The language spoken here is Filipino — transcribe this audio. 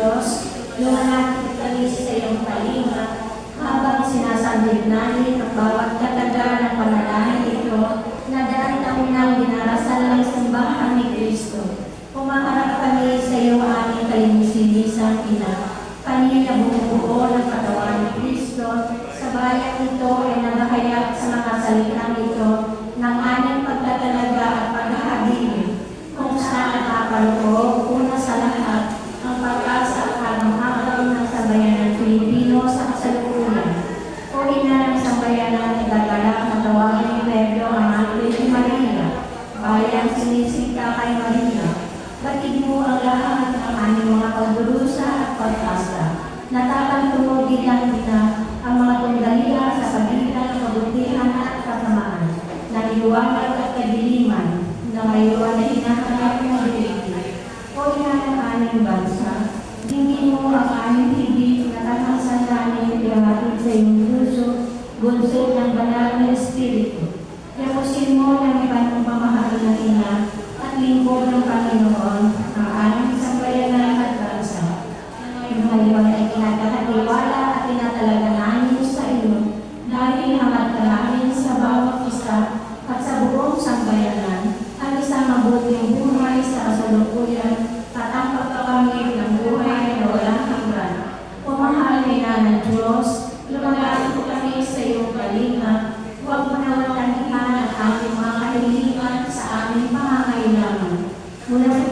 Diyos, lumalapit kami sa iyong kalinga habang sinasambit namin ang bawat kataga ng panalangin ito na daan taon nang dinarasal ng simbahan ni Kristo. Pumaharap kami sa iyo aming kalinisan-lisang ina. Kami na bumubuo ng katawan ni Kristo, sa bayan ito ay nagahayag sa mga salitang ito ng aming pagtatalaga at paghahabilin, kung saan nakapaloob una sa lahat ang pag-asa at habang-habang ng sambayanan Pilipino sa kasalukuyan. O ina ng sambayanan nagagalak na tawagin ni Pedro ang Angel ni Maria, bayang sinisita kay Maria. Batid mo ang lahat ng aming mga pagdurusa at pag-asa. Natakang tumugin ng ina ang mga tunggalia sa pagitan ng kabutihan at kasamaan, ng liwanag at kadiliman, na ngayon ay hinahanap mo diligid. O ina ng aming bansa, dinggin mo ang aming higit na tatasan namin iangatid sa iyong puso, bunsod ng banal na Espiritu. Yapusin mo ng ibang pamahal ng ina at lingkod ng Panginoon ang aming sambayanan at bansa. Yung ngayon ay kinakatiwala at tinatalaga namin sa iyo dahil hangad ka namin sa bawat isa at sa buong sambayanan ang isang mabuting buhay sa kasalukuyan at ang pagkakamit ng buhay na walang hanggan. Pumahal na ina ng Diyos, lumagaan po kami sa iyong kalinga. Huwag mo naman tanggihan ang aming mga kahilingan sa aming pangangailangan. Mula sa